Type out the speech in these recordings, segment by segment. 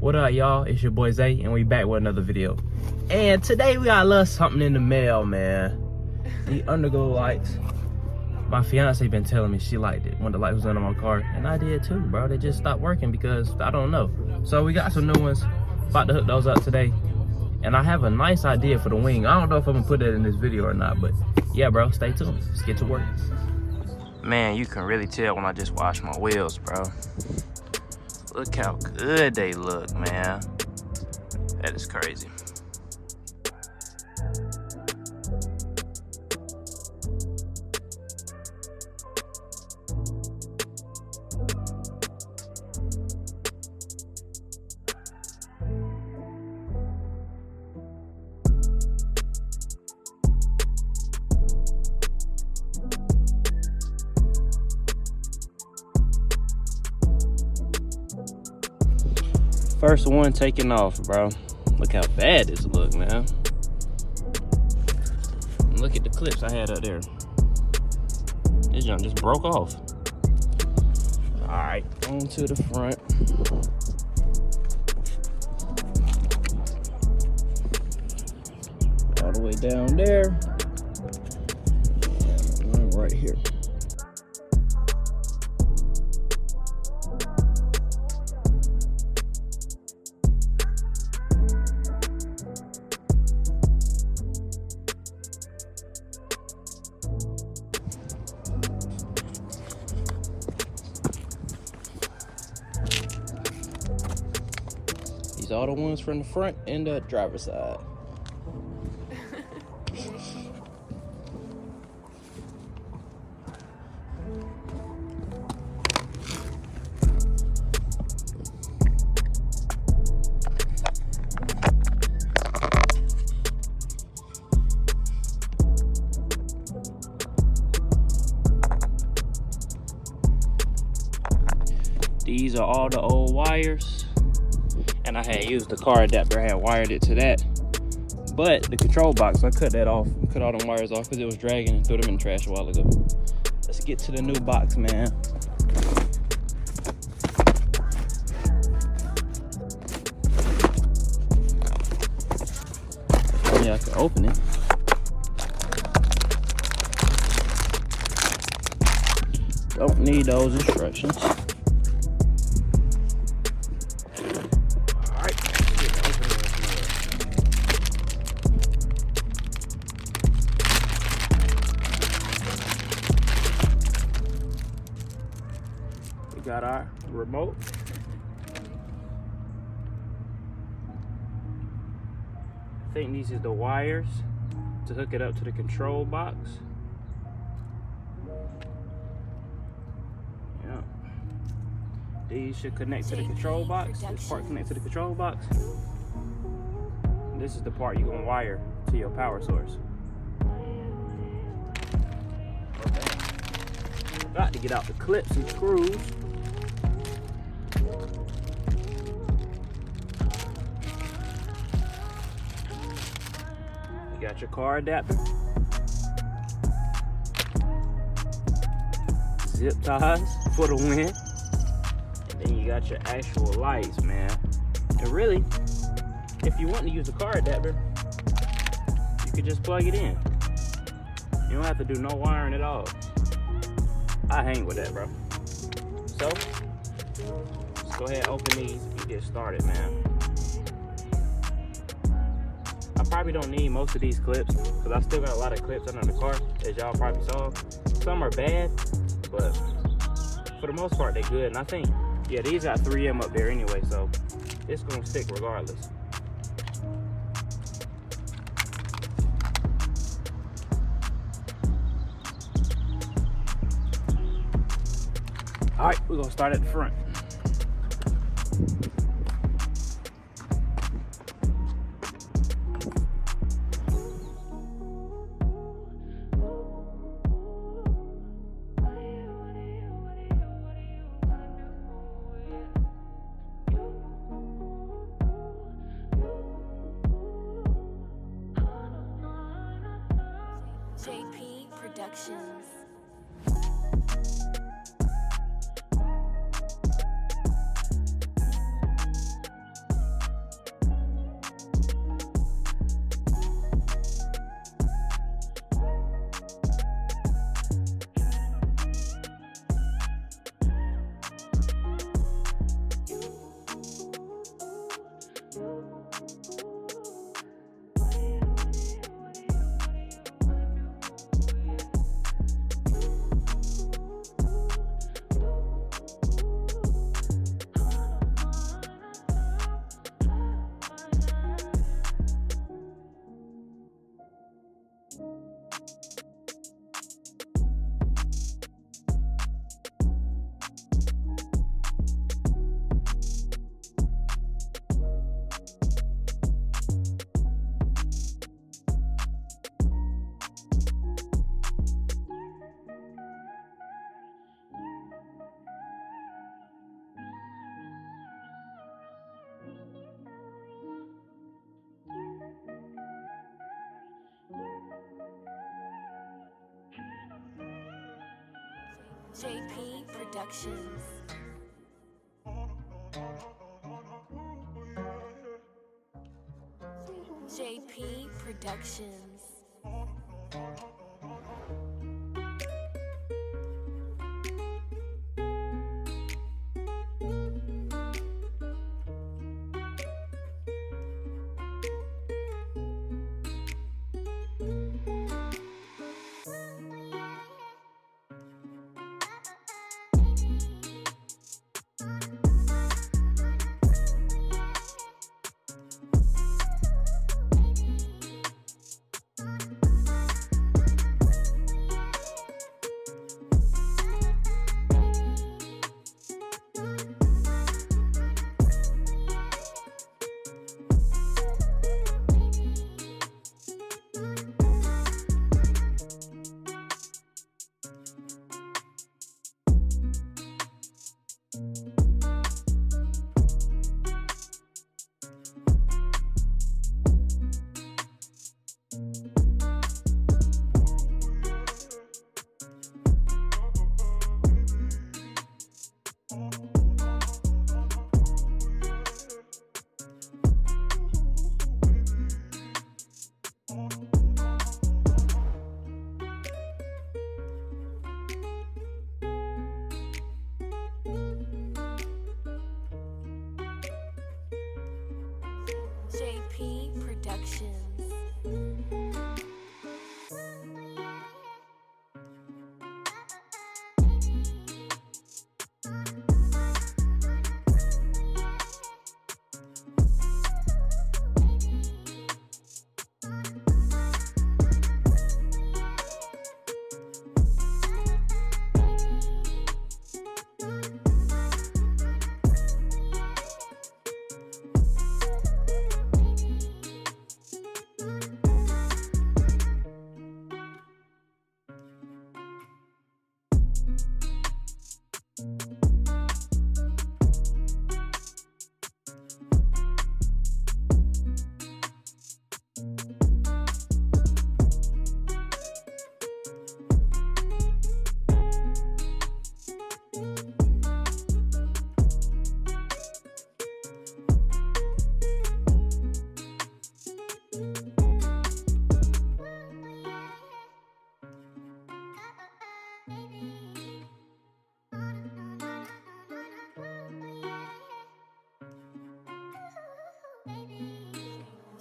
What up, y'all? It's your boy Zay, and we back with another video. And today we got a little something in the mail, man. The underglow lights. My fiance been telling me she liked it when the light was on my car, and I did too, bro. They just stopped working because I don't know. So we got some new ones. About to hook those up today. And I have a nice idea for the wing. I don't know if I'm gonna put it in this video or not, but yeah, bro, stay tuned. Let's get to work. Man, you can really tell when I just washed my wheels, bro. Look how good they look, man. That is crazy. First one taking off, bro. Look how bad this look, man. Look at the clips I had up there. This junk just broke off. All right, on to the front. All the way down there. And one right here. These are the ones from the front and the driver's side. These are all the old wires. And I had used the car adapter, I had wired it to that. But the control box, I cut that off, cut all them wires off because it was dragging and threw them in the trash a while ago. Let's get to the new box, man. Yeah, I can open it. Don't need those instructions. Got our remote. I think these are the wires to hook it up to the control box. Yeah. These should connect to the control box. This part connects to the control box. And this is the part you're gonna wire to your power source. Okay. Got to get out the clips and screws. You got your car adapter, zip ties for the win, and then you got your actual lights, man. And really, if you want to use a car adapter, you could just plug it in. You don't have to do no wiring at all. I hang with that, bro. So, let's go ahead and open these and get started, man. I probably don't need most of these clips because I still got a lot of clips under the car, as y'all probably saw. Some are bad, but for the most part, they're good. And I think, yeah, these got 3M up there anyway, so it's gonna stick regardless. All right, we're gonna start at the front. Productions. JP Productions. JP Productions. JP Productions.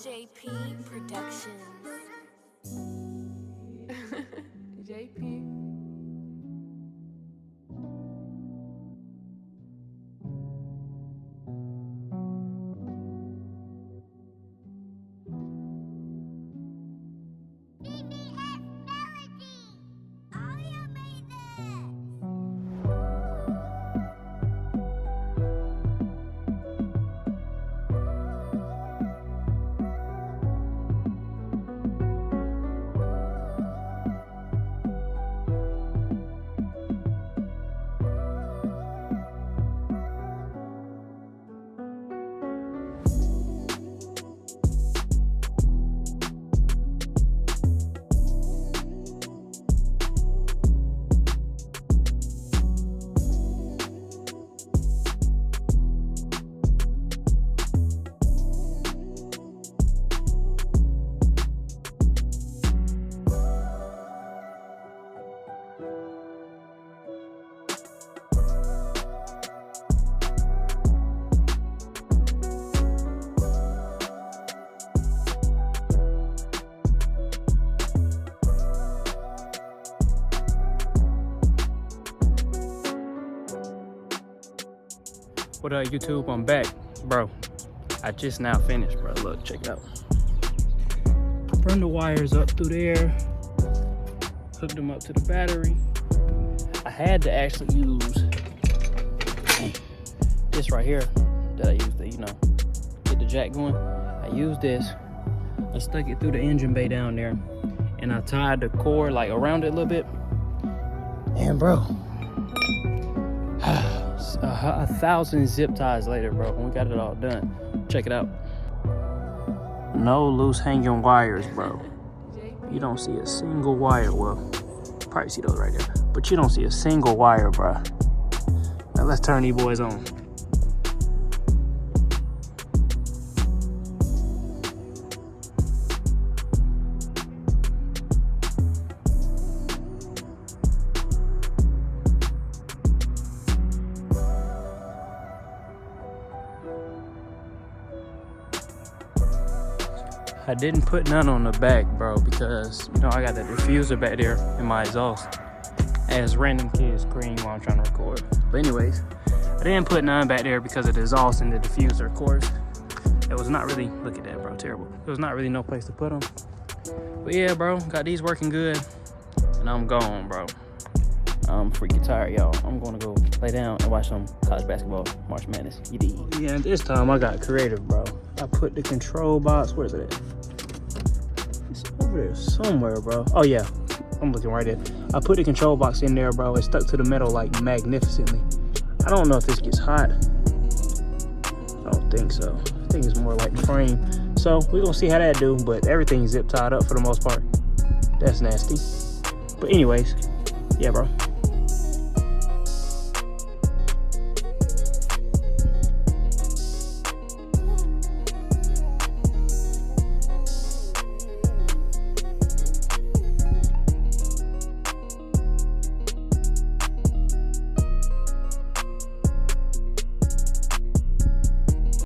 JP Productions. JP. What up, YouTube? I'm back, bro. I just now finished, bro. Look, check it out. Run the wires up through there. Hooked them up to the battery. I had to actually use this right here that I used to, you know, get the jack going. I used this. I stuck it through the engine bay down there, and I tied the cord like around it a little bit. And bro, 1,000 zip ties later, bro, when we got it all done. Check it out. No loose hanging wires, bro. You don't see a single wire. Well, probably see those right there, but you don't see a single wire, bro. Now let's turn these boys on. I didn't put none on the back, bro, because, you know, I got the diffuser back there in my exhaust as random kids scream while I'm trying to record. But anyways, I didn't put none back there because of the exhaust and the diffuser, of course. It was not really, look at that, bro, terrible. There was not really no place to put them. But yeah, bro, got these working good, and I'm gone, bro. I'm freaking tired, y'all. I'm gonna go lay down and watch some college basketball, March Madness. You dig? Yeah, this time I got creative, bro. I put the control box, where is it at? It's over there somewhere, bro. Oh yeah, I'm looking right at it. I put the control box in there, bro. It stuck to the metal like magnificently. I don't know if this gets hot. I don't think so. I think it's more like the frame. So we're gonna see how that do, but everything's zip tied up for the most part. That's nasty. But anyways, yeah, bro.